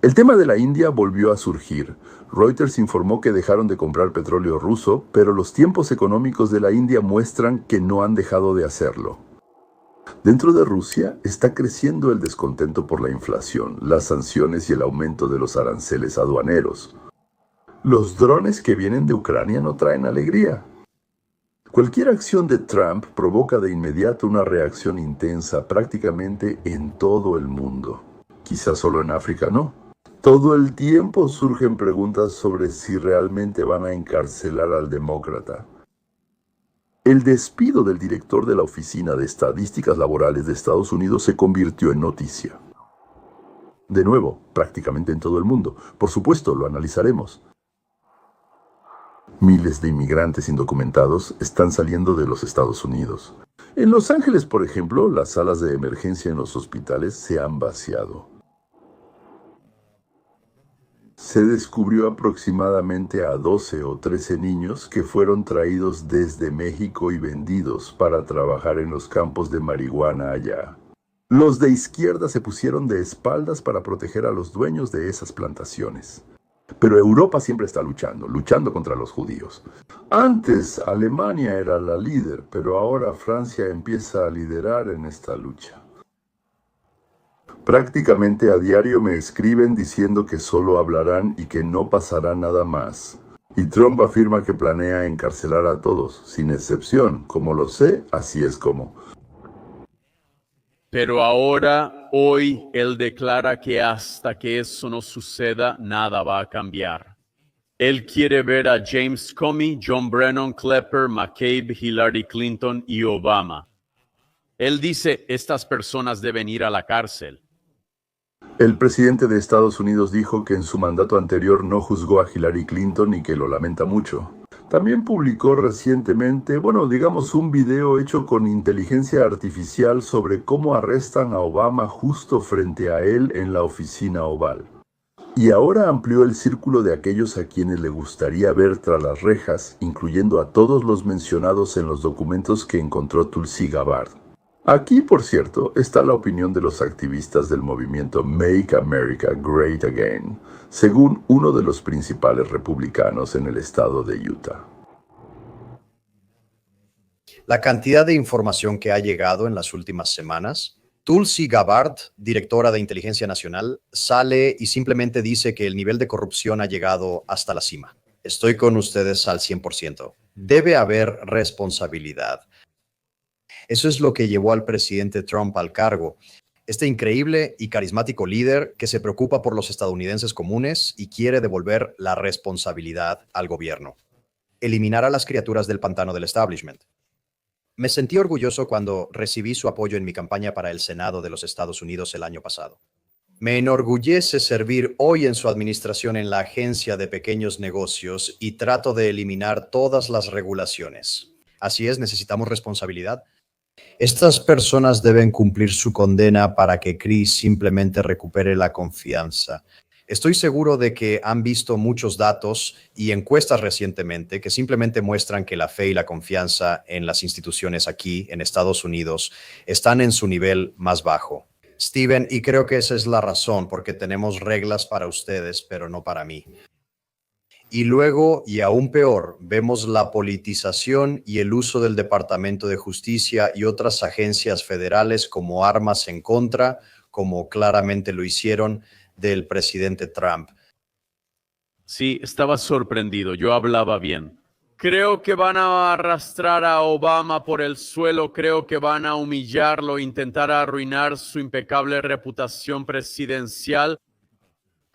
El tema de la India volvió a surgir. Reuters informó que dejaron de comprar petróleo ruso, pero los tiempos económicos de la India muestran que no han dejado de hacerlo. Dentro de Rusia está creciendo el descontento por la inflación, las sanciones y el aumento de los aranceles aduaneros. Los drones que vienen de Ucrania no traen alegría. Cualquier acción de Trump provoca de inmediato una reacción intensa prácticamente en todo el mundo. Quizás solo en África no. Todo el tiempo surgen preguntas sobre si realmente van a encarcelar al demócrata. El despido del director de la Oficina de Estadísticas Laborales de Estados Unidos se convirtió en noticia. De nuevo, prácticamente en todo el mundo. Por supuesto, lo analizaremos. Miles de inmigrantes indocumentados están saliendo de los Estados Unidos. En Los Ángeles, por ejemplo, las salas de emergencia en los hospitales se han vaciado. Se descubrió aproximadamente a 12 o 13 niños que fueron traídos desde México y vendidos para trabajar en los campos de marihuana allá. Los de izquierda se pusieron de espaldas para proteger a los dueños de esas plantaciones. Pero Europa siempre está luchando contra los judíos. Antes Alemania era la líder, pero ahora Francia empieza a liderar en esta lucha. Prácticamente a diario me escriben diciendo que solo hablarán y que no pasará nada más. Y Trump afirma que planea encarcelar a todos, sin excepción. Como lo sé, así es como. Pero ahora, hoy, él declara que hasta que eso no suceda, nada va a cambiar. Él quiere ver a James Comey, John Brennan, Clapper, McCabe, Hillary Clinton y Obama. Él dice, estas personas deben ir a la cárcel. El presidente de Estados Unidos dijo que en su mandato anterior no juzgó a Hillary Clinton y que lo lamenta mucho. También publicó recientemente, un video hecho con inteligencia artificial sobre cómo arrestan a Obama justo frente a él en la oficina oval. Y ahora amplió el círculo de aquellos a quienes le gustaría ver tras las rejas, incluyendo a todos los mencionados en los documentos que encontró Tulsi Gabbard. Aquí, por cierto, está la opinión de los activistas del movimiento Make America Great Again, según uno de los principales republicanos en el estado de Utah. La cantidad de información que ha llegado en las últimas semanas. Tulsi Gabbard, directora de Inteligencia Nacional, sale y simplemente dice que el nivel de corrupción ha llegado hasta la cima. Estoy con ustedes al 100%. Debe haber responsabilidad. Eso es lo que llevó al presidente Trump al cargo. Este increíble y carismático líder que se preocupa por los estadounidenses comunes y quiere devolver la responsabilidad al gobierno. Eliminar a las criaturas del pantano del establishment. Me sentí orgulloso cuando recibí su apoyo en mi campaña para el Senado de los Estados Unidos el año pasado. Me enorgullece servir hoy en su administración en la Agencia de Pequeños Negocios y trato de eliminar todas las regulaciones. Así es, necesitamos responsabilidad. Estas personas deben cumplir su condena para que Chris simplemente recupere la confianza. Estoy seguro de que han visto muchos datos y encuestas recientemente que simplemente muestran que la fe y la confianza en las instituciones aquí en Estados Unidos están en su nivel más bajo. Steven, y creo que esa es la razón, porque tenemos reglas para ustedes, pero no para mí. Y luego, y aún peor, vemos la politización y el uso del Departamento de Justicia y otras agencias federales como armas en contra, como claramente lo hicieron, del presidente Trump. Sí, estaba sorprendido. Yo hablaba bien. Creo que van a arrastrar a Obama por el suelo. Creo que van a humillarlo, intentar arruinar su impecable reputación presidencial.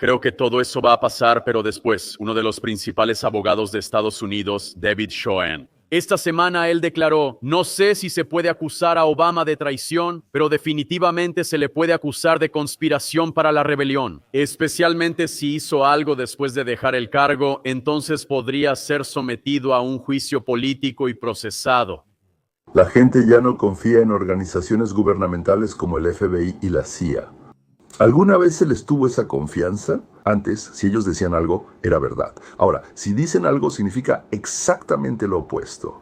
Creo que todo eso va a pasar, pero después, uno de los principales abogados de Estados Unidos, David Schoen. Esta semana él declaró, no sé si se puede acusar a Obama de traición, pero definitivamente se le puede acusar de conspiración para la rebelión. Especialmente si hizo algo después de dejar el cargo, entonces podría ser sometido a un juicio político y procesado. La gente ya no confía en organizaciones gubernamentales como el FBI y la CIA. ¿Alguna vez se les tuvo esa confianza? Antes, si ellos decían algo, era verdad. Ahora, si dicen algo, significa exactamente lo opuesto.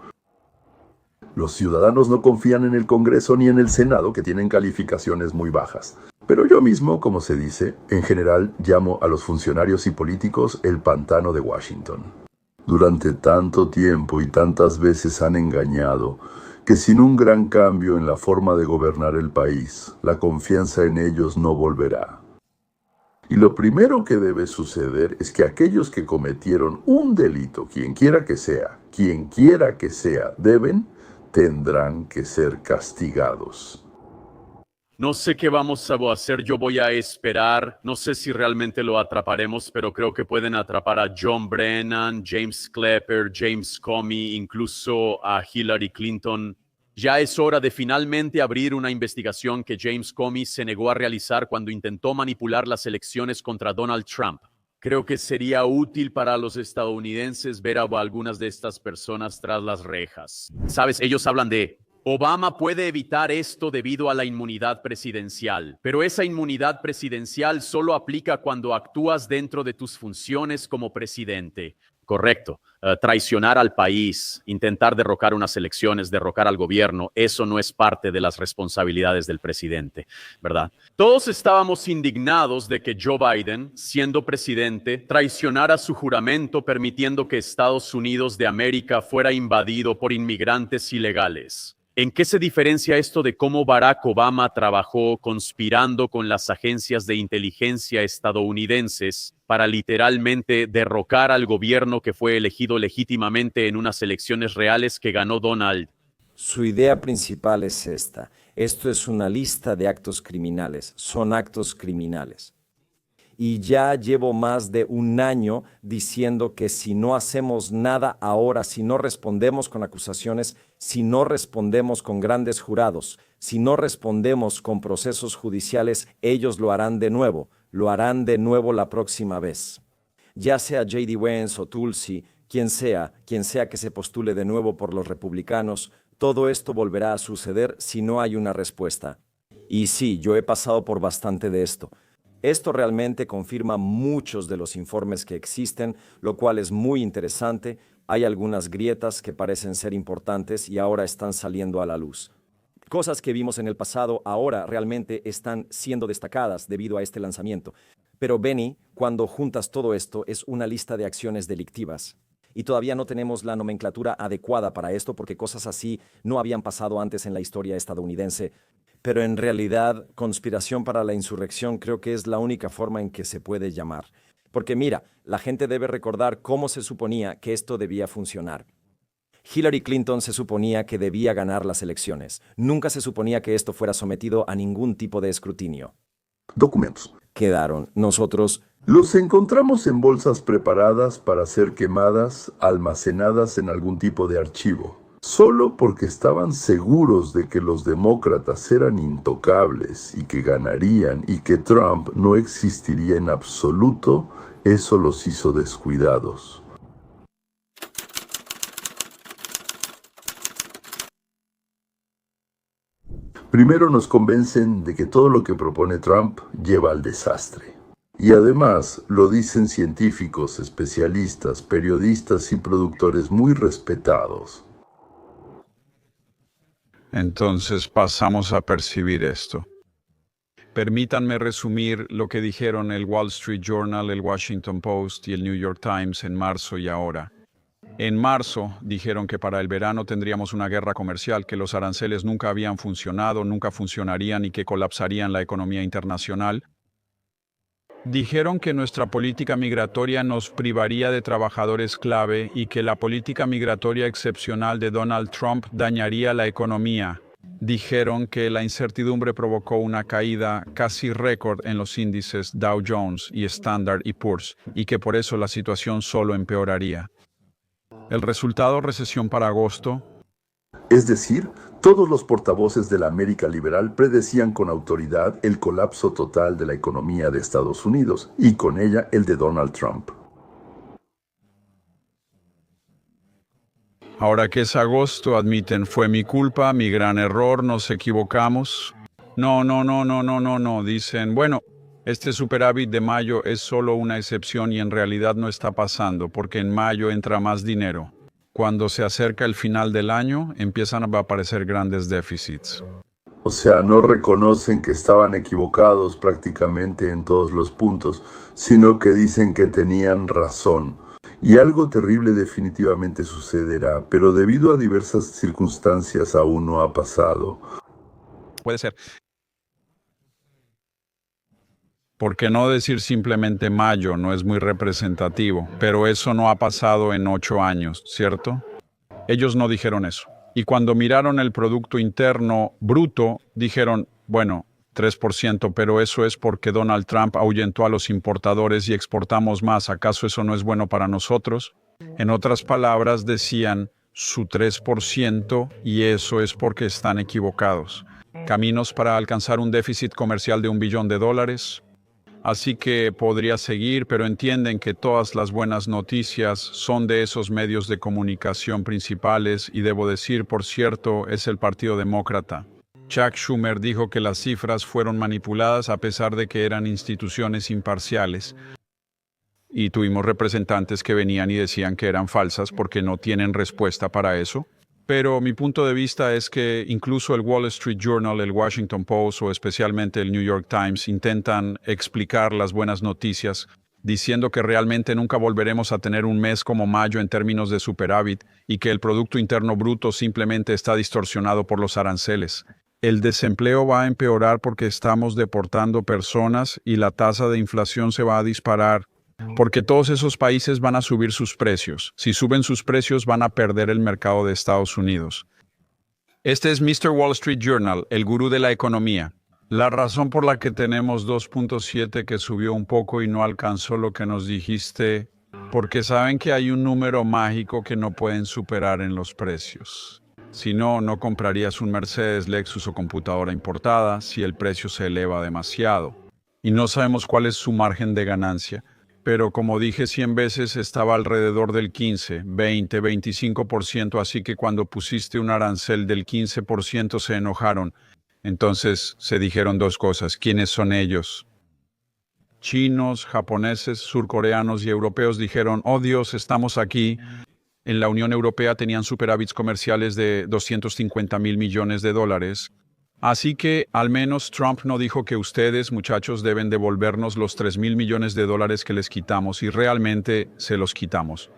Los ciudadanos no confían en el Congreso ni en el Senado, que tienen calificaciones muy bajas. Pero yo mismo, como se dice, en general llamo a los funcionarios y políticos el pantano de Washington. Durante tanto tiempo y tantas veces han engañado que sin un gran cambio en la forma de gobernar el país, la confianza en ellos no volverá. Y lo primero que debe suceder es que aquellos que cometieron un delito, quien quiera que sea, tendrán que ser castigados. No sé qué vamos a hacer, yo voy a esperar, no sé si realmente lo atraparemos, pero creo que pueden atrapar a John Brennan, James Clapper, James Comey, incluso a Hillary Clinton. Ya es hora de finalmente abrir una investigación que James Comey se negó a realizar cuando intentó manipular las elecciones contra Donald Trump. Creo que sería útil para los estadounidenses ver a algunas de estas personas tras las rejas. Sabes, ellos hablan de Obama puede evitar esto debido a la inmunidad presidencial, pero esa inmunidad presidencial solo aplica cuando actúas dentro de tus funciones como presidente. Correcto. Traicionar al país, intentar derrocar unas elecciones, derrocar al gobierno, eso no es parte de las responsabilidades del presidente, ¿verdad? Todos estábamos indignados de que Joe Biden, siendo presidente, traicionara su juramento permitiendo que Estados Unidos de América fuera invadido por inmigrantes ilegales. ¿En qué se diferencia esto de cómo Barack Obama trabajó conspirando con las agencias de inteligencia estadounidenses para literalmente derrocar al gobierno que fue elegido legítimamente en unas elecciones reales que ganó Donald? Su idea principal es esta. Esto es una lista de actos criminales. Son actos criminales. Y ya llevo más de un año diciendo que si no hacemos nada ahora, si no respondemos con acusaciones, si no respondemos con grandes jurados, si no respondemos con procesos judiciales, ellos lo harán de nuevo la próxima vez. Ya sea J.D. Vance o Tulsi, quien sea que se postule de nuevo por los republicanos, todo esto volverá a suceder si no hay una respuesta. Y sí, yo he pasado por bastante de esto. Esto realmente confirma muchos de los informes que existen, lo cual es muy interesante. Hay algunas grietas que parecen ser importantes y ahora están saliendo a la luz. Cosas que vimos en el pasado ahora realmente están siendo destacadas debido a este lanzamiento. Pero Benny, cuando juntas todo esto, es una lista de acciones delictivas. Y todavía no tenemos la nomenclatura adecuada para esto porque cosas así no habían pasado antes en la historia estadounidense. Pero en realidad, conspiración para la insurrección creo que es la única forma en que se puede llamar. Porque mira, la gente debe recordar cómo se suponía que esto debía funcionar. Hillary Clinton se suponía que debía ganar las elecciones. Nunca se suponía que esto fuera sometido a ningún tipo de escrutinio. Documentos. Quedaron. Nosotros Los encontramos en bolsas preparadas para ser quemadas, almacenadas en algún tipo de archivo. Solo porque estaban seguros de que los demócratas eran intocables y que ganarían y que Trump no existiría en absoluto, eso los hizo descuidados. Primero nos convencen de que todo lo que propone Trump lleva al desastre. Y además lo dicen científicos, especialistas, periodistas y productores muy respetados. Entonces pasamos a percibir esto. Permítanme resumir lo que dijeron el Wall Street Journal, el Washington Post y el New York Times en marzo y ahora. En marzo dijeron que para el verano tendríamos una guerra comercial, que los aranceles nunca habían funcionado, nunca funcionarían y que colapsarían la economía internacional. Dijeron que nuestra política migratoria nos privaría de trabajadores clave y que la política migratoria excepcional de Donald Trump dañaría la economía. Dijeron que la incertidumbre provocó una caída casi récord en los índices Dow Jones y Standard & Poor's y que por eso la situación solo empeoraría. El resultado, recesión para agosto. Es decir, todos los portavoces de la América liberal predecían con autoridad el colapso total de la economía de Estados Unidos y con ella el de Donald Trump. Ahora que es agosto, admiten, fue mi culpa, mi gran error, nos equivocamos. No, dicen, bueno, este superávit de mayo es solo una excepción y en realidad no está pasando porque en mayo entra más dinero. Cuando se acerca el final del año, empiezan a aparecer grandes déficits. O sea, no reconocen que estaban equivocados prácticamente en todos los puntos, sino que dicen que tenían razón. Y algo terrible definitivamente sucederá, pero debido a diversas circunstancias aún no ha pasado. Puede ser. ¿Por qué no decir simplemente mayo? No es muy representativo, pero eso no ha pasado en 8 años, ¿cierto? Ellos no dijeron eso. Y cuando miraron el Producto Interno Bruto, dijeron, bueno, 3%, pero eso es porque Donald Trump ahuyentó a los importadores y exportamos más. ¿Acaso eso no es bueno para nosotros? En otras palabras, decían su 3% y eso es porque están equivocados. Caminos para alcanzar un déficit comercial de $1 billón. Así que podría seguir, pero entienden que todas las buenas noticias son de esos medios de comunicación principales y debo decir, por cierto, es el Partido Demócrata. Chuck Schumer dijo que las cifras fueron manipuladas a pesar de que eran instituciones imparciales. Y tuvimos representantes que venían y decían que eran falsas porque no tienen respuesta para eso. Pero mi punto de vista es que incluso el Wall Street Journal, el Washington Post o especialmente el New York Times intentan explicar las buenas noticias, diciendo que realmente nunca volveremos a tener un mes como mayo en términos de superávit y que el Producto Interno Bruto simplemente está distorsionado por los aranceles. El desempleo va a empeorar porque estamos deportando personas y la tasa de inflación se va a disparar. Porque todos esos países van a subir sus precios. Si suben sus precios, van a perder el mercado de Estados Unidos. Este es Mr. Wall Street Journal, el gurú de la economía. La razón por la que tenemos 2.7 que subió un poco y no alcanzó lo que nos dijiste, porque saben que hay un número mágico que no pueden superar en los precios. Si no, no comprarías un Mercedes, Lexus o computadora importada si el precio se eleva demasiado. Y no sabemos cuál es su margen de ganancia. Pero como dije 100 veces, estaba alrededor del 15, 20, 25%, así que cuando pusiste un arancel del 15% se enojaron. Entonces se dijeron dos cosas. ¿Quiénes son ellos? Chinos, japoneses, surcoreanos y europeos dijeron, oh Dios, estamos aquí. En la Unión Europea tenían superávits comerciales de $250,000 millones. Así que, al menos Trump no dijo que ustedes, muchachos, deben devolvernos los $3,000 millones que les quitamos y realmente se los quitamos.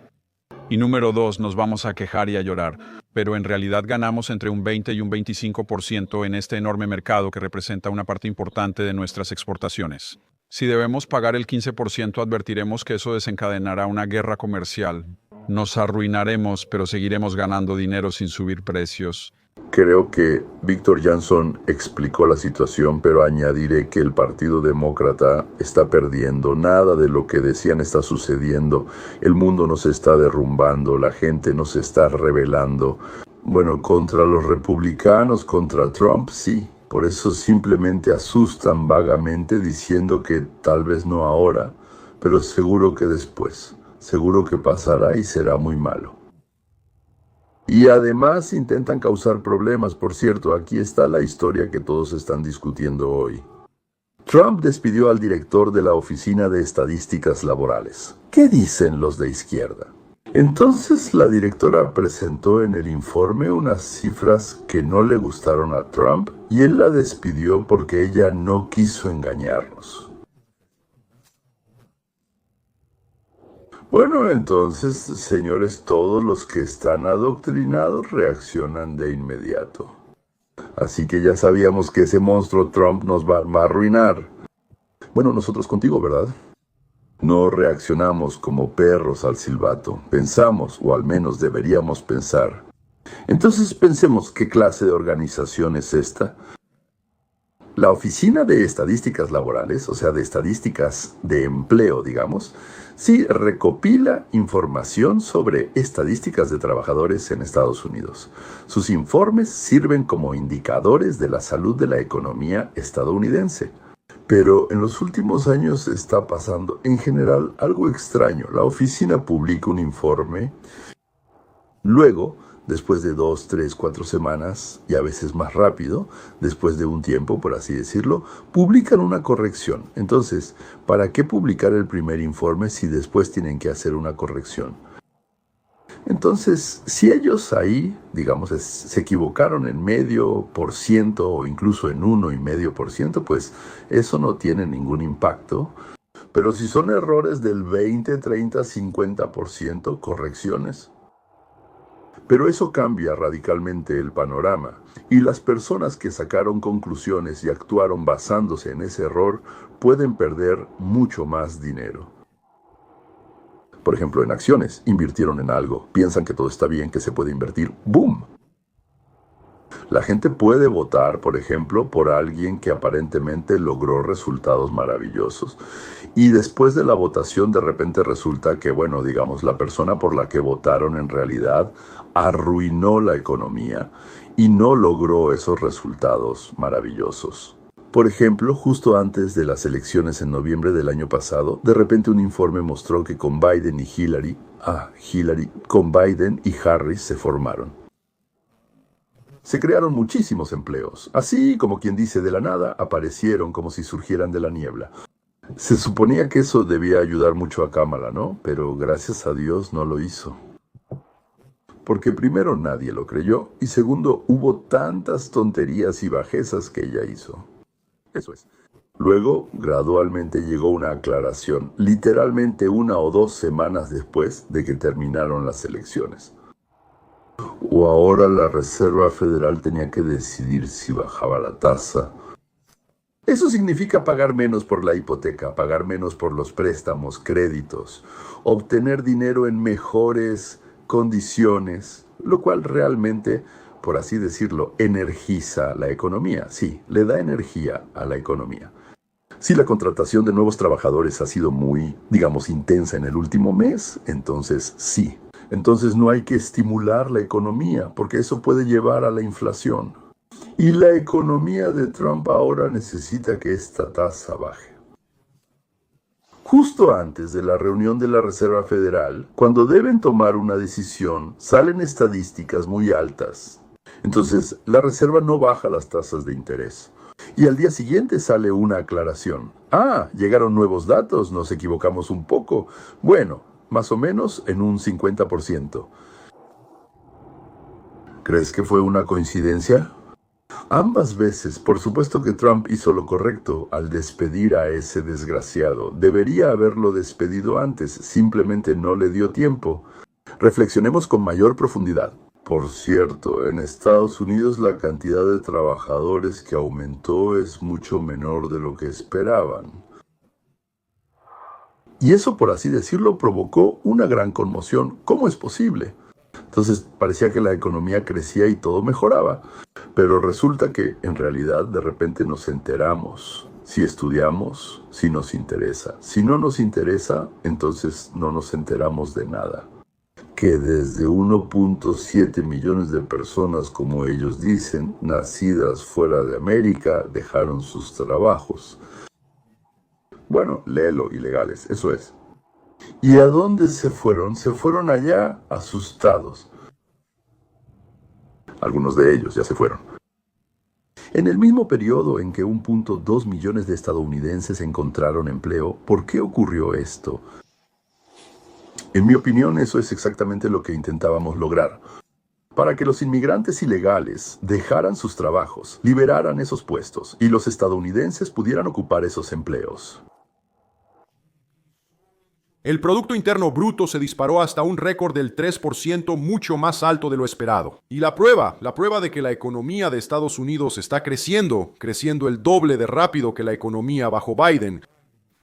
Y número 2, nos vamos a quejar y a llorar, pero en realidad ganamos entre un 20 y un 25% en este enorme mercado que representa una parte importante de nuestras exportaciones. Si debemos pagar el 15%, advertiremos que eso desencadenará una guerra comercial. Nos arruinaremos, pero seguiremos ganando dinero sin subir precios. Creo que Víctor Johnson explicó la situación, pero añadiré que el Partido Demócrata está perdiendo. Nada de lo que decían está sucediendo. El mundo nos está derrumbando, la gente nos está rebelando. Bueno, contra los republicanos, contra Trump, sí. Por eso simplemente asustan vagamente diciendo que tal vez no ahora, pero seguro que después. Seguro que pasará y será muy malo. Y además intentan causar problemas. Por cierto, aquí está la historia que todos están discutiendo hoy. Trump despidió al director de la Oficina de Estadísticas Laborales. ¿Qué dicen los de izquierda? Entonces la directora presentó en el informe unas cifras que no le gustaron a Trump y él la despidió porque ella no quiso engañarnos. Bueno, entonces, señores, todos los que están adoctrinados reaccionan de inmediato. Así que ya sabíamos que ese monstruo Trump nos va a arruinar. Bueno, nosotros contigo, ¿verdad? No reaccionamos como perros al silbato. Pensamos, o al menos deberíamos pensar. Entonces pensemos qué clase de organización es esta. La Oficina de Estadísticas Laborales, o sea, de estadísticas de empleo, digamos, sí recopila información sobre estadísticas de trabajadores en Estados Unidos. Sus informes sirven como indicadores de la salud de la economía estadounidense. Pero en los últimos años está pasando, en general, algo extraño. La oficina publica un informe, luego, después de 2, 3, 4 semanas, y a veces más rápido, después de un tiempo, por así decirlo, publican una corrección. Entonces, ¿para qué publicar el primer informe si después tienen que hacer una corrección? Entonces, si ellos ahí, digamos, se equivocaron en 0,5% o incluso en 1,5%, pues eso no tiene ningún impacto. Pero si son errores del 20, 30, 50%, correcciones. Pero eso cambia radicalmente el panorama, y las personas que sacaron conclusiones y actuaron basándose en ese error pueden perder mucho más dinero. Por ejemplo, en acciones, invirtieron en algo, piensan que todo está bien, que se puede invertir, ¡boom! La gente puede votar, por ejemplo, por alguien que aparentemente logró resultados maravillosos. Y después de la votación de repente resulta que, bueno, digamos, la persona por la que votaron en realidad arruinó la economía y no logró esos resultados maravillosos. Por ejemplo, justo antes de las elecciones en noviembre del año pasado, de repente un informe mostró que con Biden y Harris se formaron. Se crearon muchísimos empleos, así como quien dice de la nada, aparecieron como si surgieran de la niebla. Se suponía que eso debía ayudar mucho a Kamala, ¿no? Pero gracias a Dios no lo hizo. Porque primero nadie lo creyó y segundo hubo tantas tonterías y bajezas que ella hizo. Eso es. Luego, gradualmente llegó una aclaración, literalmente 1 o 2 semanas después de que terminaron las elecciones. O ahora la Reserva Federal tenía que decidir si bajaba la tasa. Eso significa pagar menos por la hipoteca, pagar menos por los préstamos, créditos, obtener dinero en mejores condiciones, lo cual realmente, por así decirlo, energiza la economía. Sí, le da energía a la economía. Si la contratación de nuevos trabajadores ha sido muy, digamos, intensa en el último mes, entonces sí. Entonces no hay que estimular la economía, porque eso puede llevar a la inflación. Y la economía de Trump ahora necesita que esta tasa baje. Justo antes de la reunión de la Reserva Federal, cuando deben tomar una decisión, salen estadísticas muy altas. Entonces, la Reserva no baja las tasas de interés. Y al día siguiente sale una aclaración. Llegaron nuevos datos, nos equivocamos un poco. Bueno, más o menos en un 50%. ¿Crees que fue una coincidencia? Ambas veces, por supuesto que Trump hizo lo correcto al despedir a ese desgraciado. Debería haberlo despedido antes, simplemente no le dio tiempo. Reflexionemos con mayor profundidad. Por cierto, en Estados Unidos la cantidad de trabajadores que aumentó es mucho menor de lo que esperaban. Y eso, por así decirlo, provocó una gran conmoción. ¿Cómo es posible? Entonces parecía que la economía crecía y todo mejoraba. Pero resulta que, en realidad, de repente nos enteramos. Si estudiamos, si nos interesa. Si no nos interesa, entonces no nos enteramos de nada. Que desde 1.7 millones de personas, como ellos dicen, nacidas fuera de América, dejaron sus trabajos. Bueno, léelo, ilegales, eso es. ¿Y a dónde se fueron? Se fueron allá asustados. Algunos de ellos ya se fueron. En el mismo periodo en que 1.2 millones de estadounidenses encontraron empleo, ¿por qué ocurrió esto? En mi opinión, eso es exactamente lo que intentábamos lograr. Para que los inmigrantes ilegales dejaran sus trabajos, liberaran esos puestos y los estadounidenses pudieran ocupar esos empleos. El Producto Interno Bruto se disparó hasta un récord del 3%, mucho más alto de lo esperado. Y la prueba de que la economía de Estados Unidos está creciendo el doble de rápido que la economía bajo Biden,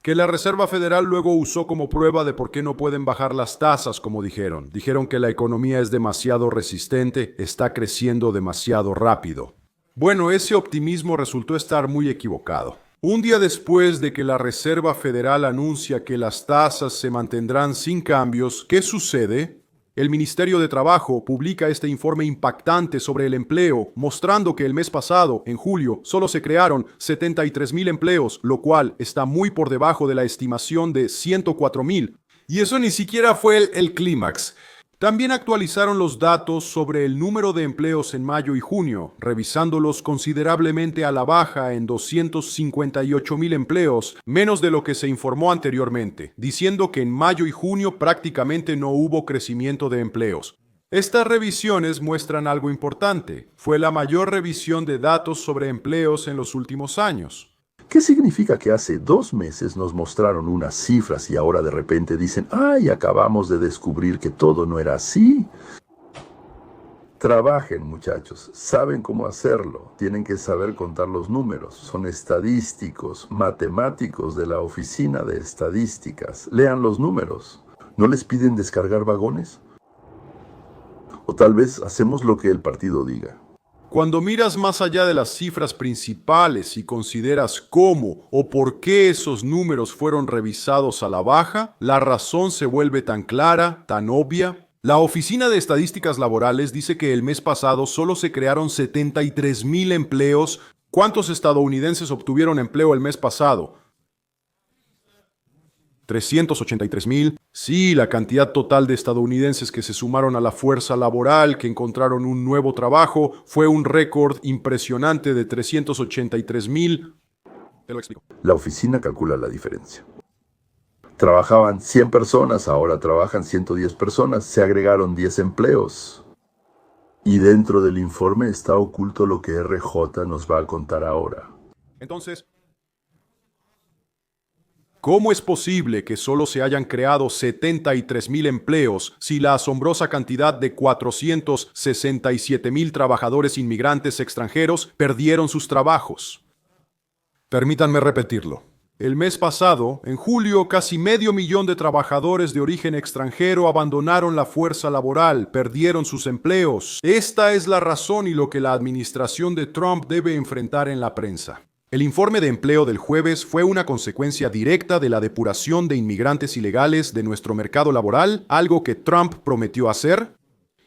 que la Reserva Federal luego usó como prueba de por qué no pueden bajar las tasas, como dijeron. Dijeron que la economía es demasiado resistente, está creciendo demasiado rápido. Bueno, ese optimismo resultó estar muy equivocado. Un día después de que la Reserva Federal anuncia que las tasas se mantendrán sin cambios, ¿qué sucede? El Ministerio de Trabajo publica este informe impactante sobre el empleo, mostrando que el mes pasado, en julio, solo se crearon 73,000 empleos, lo cual está muy por debajo de la estimación de 104,000. Y eso ni siquiera fue el clímax. También actualizaron los datos sobre el número de empleos en mayo y junio, revisándolos considerablemente a la baja en 258,000 empleos, menos de lo que se informó anteriormente, diciendo que en mayo y junio prácticamente no hubo crecimiento de empleos. Estas revisiones muestran algo importante. Fue la mayor revisión de datos sobre empleos en los últimos años. ¿Qué significa que hace 2 meses nos mostraron unas cifras y ahora de repente dicen, ¡ay, acabamos de descubrir que todo no era así! Trabajen, muchachos, saben cómo hacerlo, tienen que saber contar los números, son estadísticos, matemáticos de la oficina de estadísticas, lean los números. ¿No les piden descargar vagones? O tal vez hacemos lo que el partido diga. Cuando miras más allá de las cifras principales y consideras cómo o por qué esos números fueron revisados a la baja, la razón se vuelve tan clara, tan obvia. La Oficina de Estadísticas Laborales dice que el mes pasado solo se crearon 73,000 empleos. ¿Cuántos estadounidenses obtuvieron empleo el mes pasado? 383,000. Sí, la cantidad total de estadounidenses que se sumaron a la fuerza laboral, que encontraron un nuevo trabajo, fue un récord impresionante de 383,000. Te lo explico. La oficina calcula la diferencia. Trabajaban 100 personas, ahora trabajan 110 personas, se agregaron 10 empleos. Y dentro del informe está oculto lo que RJ nos va a contar ahora. Entonces, ¿cómo es posible que solo se hayan creado 73,000 empleos si la asombrosa cantidad de 467,000 trabajadores inmigrantes extranjeros perdieron sus trabajos? Permítanme repetirlo. El mes pasado, en julio, casi 500,000 de trabajadores de origen extranjero abandonaron la fuerza laboral, perdieron sus empleos. Esta es la razón y lo que la administración de Trump debe enfrentar en la prensa. El informe de empleo del jueves fue una consecuencia directa de la depuración de inmigrantes ilegales de nuestro mercado laboral, algo que Trump prometió hacer,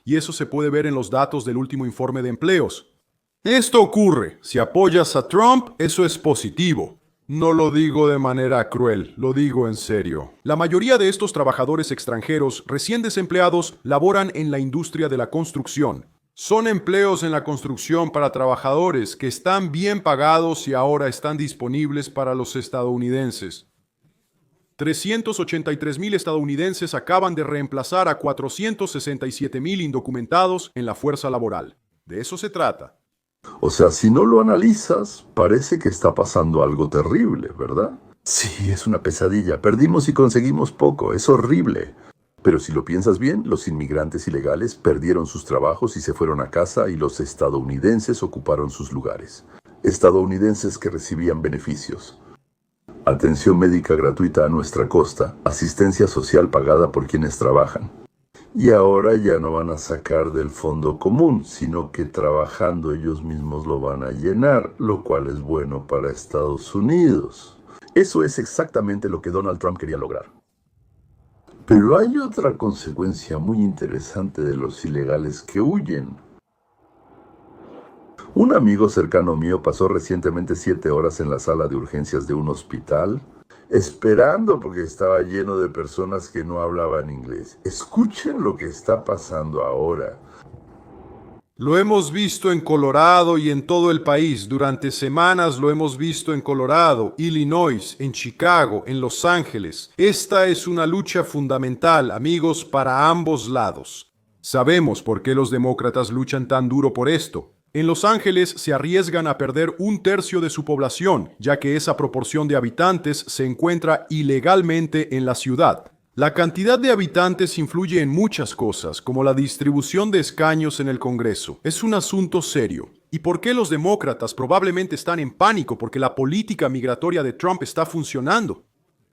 y eso se puede ver en los datos del último informe de empleos. Esto ocurre. Si apoyas a Trump, eso es positivo. No lo digo de manera cruel, lo digo en serio. La mayoría de estos trabajadores extranjeros recién desempleados laboran en la industria de la construcción. Son empleos en la construcción para trabajadores que están bien pagados y ahora están disponibles para los estadounidenses. 383,000 estadounidenses acaban de reemplazar a 467,000 indocumentados en la fuerza laboral. De eso se trata. O sea, si no lo analizas, parece que está pasando algo terrible, ¿verdad? Sí, es una pesadilla. Perdimos y conseguimos poco. Es horrible. Pero si lo piensas bien, los inmigrantes ilegales perdieron sus trabajos y se fueron a casa y los estadounidenses ocuparon sus lugares. Estadounidenses que recibían beneficios. Atención médica gratuita a nuestra costa, asistencia social pagada por quienes trabajan. Y ahora ya no van a sacar del fondo común, sino que trabajando ellos mismos lo van a llenar, lo cual es bueno para Estados Unidos. Eso es exactamente lo que Donald Trump quería lograr. Pero hay otra consecuencia muy interesante de los ilegales que huyen. Un amigo cercano mío pasó recientemente 7 horas en la sala de urgencias de un hospital, esperando porque estaba lleno de personas que no hablaban inglés. Escuchen lo que está pasando ahora. Lo hemos visto en Colorado y en todo el país. Durante semanas lo hemos visto en Colorado, Illinois, en Chicago, en Los Ángeles. Esta es una lucha fundamental, amigos, para ambos lados. Sabemos por qué los demócratas luchan tan duro por esto. En Los Ángeles se arriesgan a perder 1/3 de su población, ya que esa proporción de habitantes se encuentra ilegalmente en la ciudad. La cantidad de habitantes influye en muchas cosas, como la distribución de escaños en el Congreso. Es un asunto serio. ¿Y por qué los demócratas probablemente están en pánico porque la política migratoria de Trump está funcionando?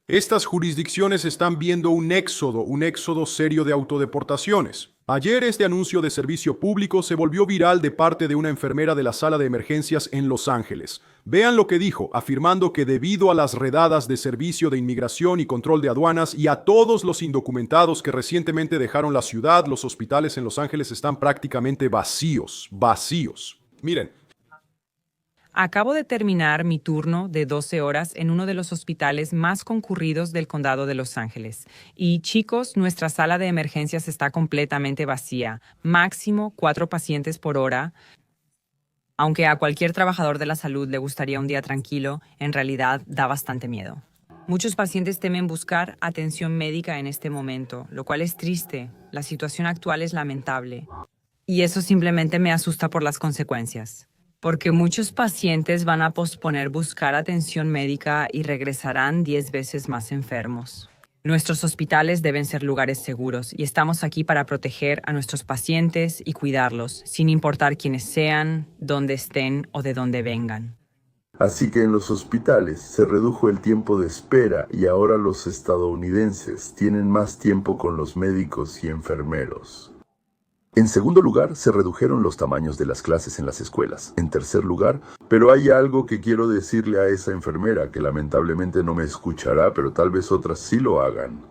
Estas jurisdicciones están viendo un éxodo serio de autodeportaciones. Ayer este anuncio de servicio público se volvió viral de parte de una enfermera de la sala de emergencias en Los Ángeles. Vean lo que dijo, afirmando que debido a las redadas de Servicio de Inmigración y Control de Aduanas y a todos los indocumentados que recientemente dejaron la ciudad, los hospitales en Los Ángeles están prácticamente vacíos. Miren. Acabo de terminar mi turno de 12 horas en uno de los hospitales más concurridos del condado de Los Ángeles. Y chicos, nuestra sala de emergencias está completamente vacía. Máximo 4 pacientes por hora. Aunque a cualquier trabajador de la salud le gustaría un día tranquilo, en realidad da bastante miedo. Muchos pacientes temen buscar atención médica en este momento, lo cual es triste. La situación actual es lamentable. Y eso simplemente me asusta por las consecuencias. Porque muchos pacientes van a posponer buscar atención médica y regresarán 10 veces más enfermos. Nuestros hospitales deben ser lugares seguros y estamos aquí para proteger a nuestros pacientes y cuidarlos, sin importar quiénes sean, dónde estén o de dónde vengan. Así que en los hospitales se redujo el tiempo de espera y ahora los estadounidenses tienen más tiempo con los médicos y enfermeros. En segundo lugar, se redujeron los tamaños de las clases en las escuelas. En tercer lugar, pero hay algo que quiero decirle a esa enfermera que lamentablemente no me escuchará, pero tal vez otras sí lo hagan.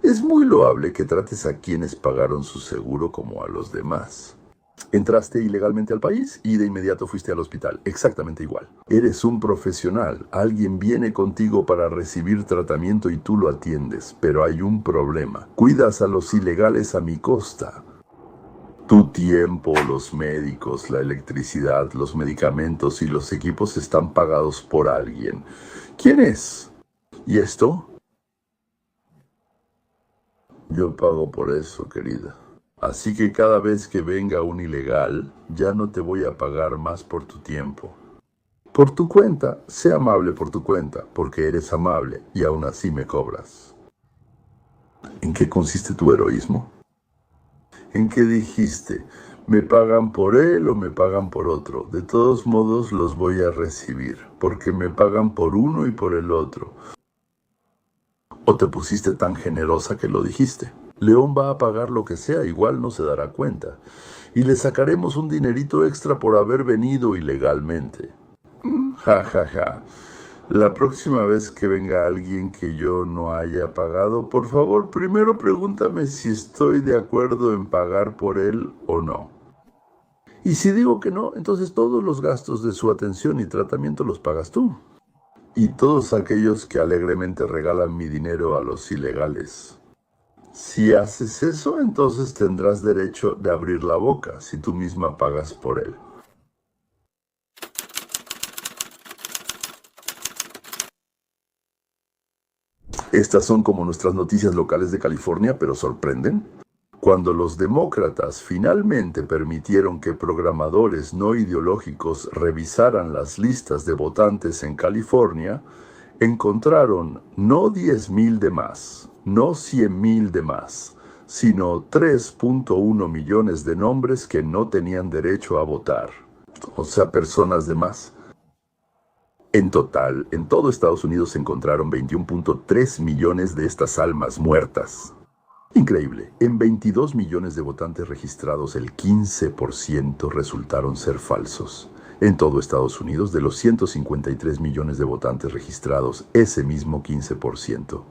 Es muy loable que trates a quienes pagaron su seguro como a los demás. Entraste ilegalmente al país y de inmediato fuiste al hospital. Exactamente igual. Eres un profesional. Alguien viene contigo para recibir tratamiento y tú lo atiendes. Pero hay un problema. Cuidas a los ilegales a mi costa. Tu tiempo, los médicos, la electricidad, los medicamentos y los equipos están pagados por alguien. ¿Quién es? ¿Y esto? Yo pago por eso, querida. Así que cada vez que venga un ilegal, ya no te voy a pagar más por tu tiempo. Por tu cuenta, sé amable por tu cuenta, porque eres amable y aún así me cobras. ¿En qué consiste tu heroísmo? ¿En qué dijiste? ¿Me pagan por él o me pagan por otro? De todos modos los voy a recibir, porque me pagan por uno y por el otro. ¿O te pusiste tan generosa que lo dijiste? León va a pagar lo que sea, igual no se dará cuenta. Y le sacaremos un dinerito extra por haber venido ilegalmente. Ja, ja, ja. La próxima vez que venga alguien que yo no haya pagado, por favor, primero pregúntame si estoy de acuerdo en pagar por él o no. Y si digo que no, entonces todos los gastos de su atención y tratamiento los pagas tú. Y todos aquellos que alegremente regalan mi dinero a los ilegales. Si haces eso, entonces tendrás derecho de abrir la boca si tú misma pagas por él. Estas son como nuestras noticias locales de California, pero sorprenden. Cuando los demócratas finalmente permitieron que programadores no ideológicos revisaran las listas de votantes en California, encontraron no 10,000 de más, no 100,000 de más, sino 3.1 millones de nombres que no tenían derecho a votar. O sea, personas de más. En total, en todo Estados Unidos se encontraron 21.3 millones de estas almas muertas. Increíble, en 22 millones de votantes registrados, el 15% resultaron ser falsos. En todo Estados Unidos, de los 153 millones de votantes registrados, ese mismo 15%.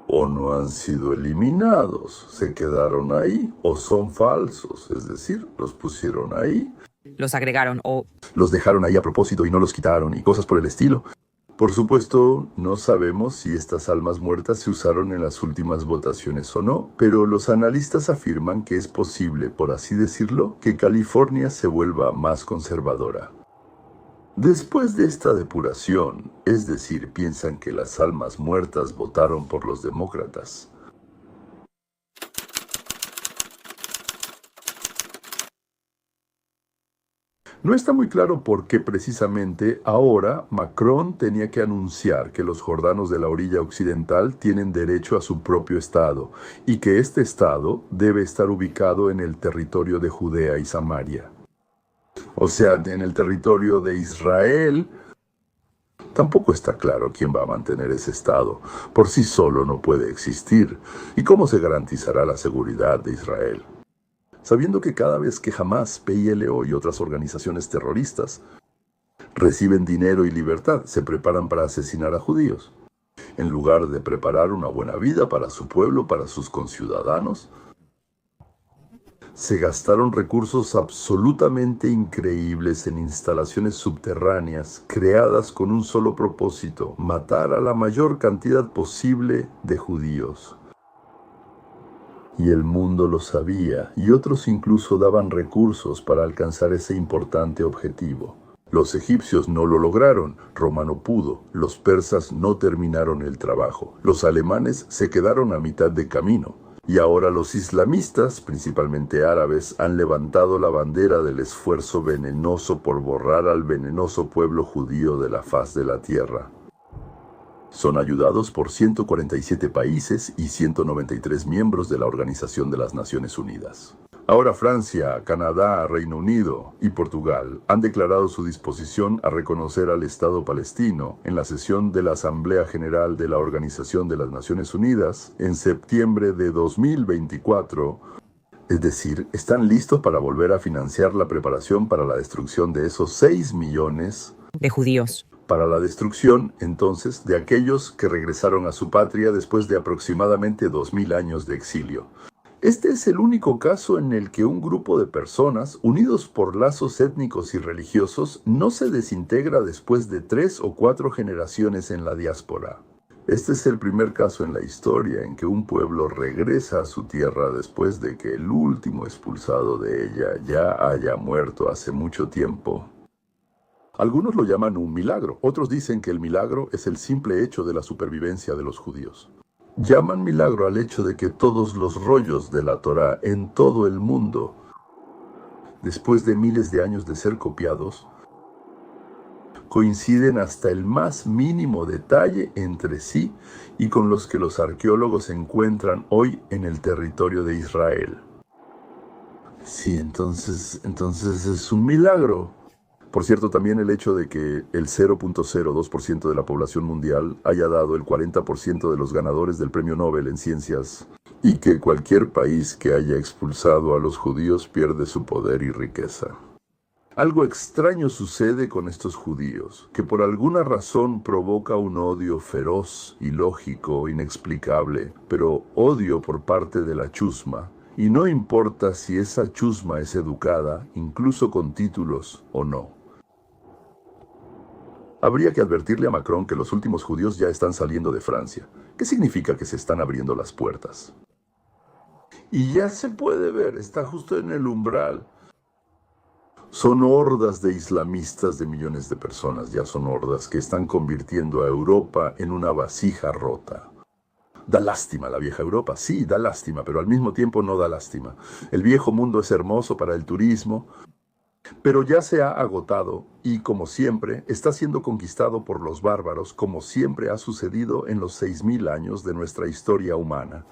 O no han sido eliminados, se quedaron ahí, o son falsos, es decir, los pusieron ahí. Los agregaron o Los dejaron ahí a propósito y no los quitaron y cosas por el estilo. Por supuesto, no sabemos si estas almas muertas se usaron en las últimas votaciones o no, pero los analistas afirman que es posible, por así decirlo, que California se vuelva más conservadora. Después de esta depuración, es decir, piensan que las almas muertas votaron por los demócratas. No está muy claro por qué precisamente ahora Macron tenía que anunciar que los jordanos de la orilla occidental tienen derecho a su propio estado y que este estado debe estar ubicado en el territorio de Judea y Samaria. O sea, en el territorio de Israel. Tampoco está claro quién va a mantener ese estado. Por sí solo no puede existir. ¿Y cómo se garantizará la seguridad de Israel? Sabiendo que cada vez que Hamas, PLO y otras organizaciones terroristas reciben dinero y libertad, se preparan para asesinar a judíos, en lugar de preparar una buena vida para su pueblo, para sus conciudadanos. Se gastaron recursos absolutamente increíbles en instalaciones subterráneas creadas con un solo propósito: matar a la mayor cantidad posible de judíos. Y el mundo lo sabía, y otros incluso daban recursos para alcanzar ese importante objetivo. Los egipcios no lo lograron, Roma no pudo, los persas no terminaron el trabajo, los alemanes se quedaron a mitad de camino. Y ahora los islamistas, principalmente árabes, han levantado la bandera del esfuerzo venenoso por borrar al venenoso pueblo judío de la faz de la tierra. Son ayudados por 147 países y 193 miembros de la Organización de las Naciones Unidas. Ahora Francia, Canadá, Reino Unido y Portugal han declarado su disposición a reconocer al Estado palestino en la sesión de la Asamblea General de la Organización de las Naciones Unidas en septiembre de 2024. Es decir, están listos para volver a financiar la preparación para la destrucción de esos 6 millones de judíos. Para la destrucción, entonces, de aquellos que regresaron a su patria después de aproximadamente 2000 años de exilio. Este es el único caso en el que un grupo de personas, unidos por lazos étnicos y religiosos, no se desintegra después de 3 o 4 generaciones en la diáspora. Este es el primer caso en la historia en que un pueblo regresa a su tierra después de que el último expulsado de ella ya haya muerto hace mucho tiempo. Algunos lo llaman un milagro, otros dicen que el milagro es el simple hecho de la supervivencia de los judíos. Llaman milagro al hecho de que todos los rollos de la Torá en todo el mundo, después de miles de años de ser copiados, coinciden hasta el más mínimo detalle entre sí y con los que los arqueólogos encuentran hoy en el territorio de Israel. Sí, entonces es un milagro. Por cierto, también el hecho de que el 0.02% de la población mundial haya dado el 40% de los ganadores del Premio Nobel en Ciencias y que cualquier país que haya expulsado a los judíos pierde su poder y riqueza. Algo extraño sucede con estos judíos, que por alguna razón provoca un odio feroz, ilógico, inexplicable, pero odio por parte de la chusma. Y no importa si esa chusma es educada, incluso con títulos o no. Habría que advertirle a Macron que los últimos judíos ya están saliendo de Francia. ¿Qué significa que se están abriendo las puertas? Y ya se puede ver, está justo en el umbral. Son hordas de islamistas de millones de personas, ya son hordas que están convirtiendo a Europa en una vasija rota. Da lástima la vieja Europa, sí, da lástima, pero al mismo tiempo no da lástima. El viejo mundo es hermoso para el turismo, pero ya se ha agotado y, como siempre, está siendo conquistado por los bárbaros, como siempre ha sucedido en los 6000 años de nuestra historia humana.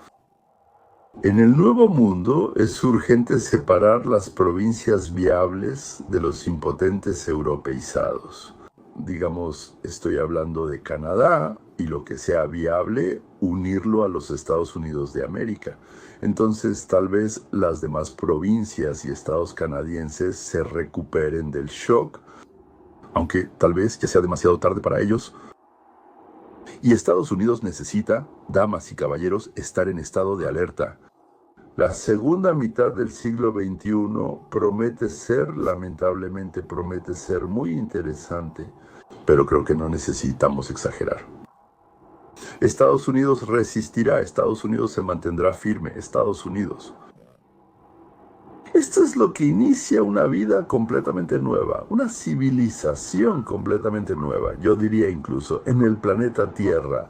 En el Nuevo Mundo es urgente separar las provincias viables de los impotentes europeizados. Digamos, estoy hablando de Canadá y lo que sea viable, unirlo a los Estados Unidos de América. Entonces, tal vez las demás provincias y estados canadienses se recuperen del shock, aunque tal vez ya sea demasiado tarde para ellos. Y Estados Unidos necesita, damas y caballeros, estar en estado de alerta. La segunda mitad del siglo XXI promete ser, lamentablemente promete ser muy interesante, pero creo que no necesitamos exagerar. Estados Unidos resistirá, Estados Unidos se mantendrá firme, Estados Unidos. Esto es lo que inicia una vida completamente nueva, una civilización completamente nueva, yo diría incluso en el planeta Tierra.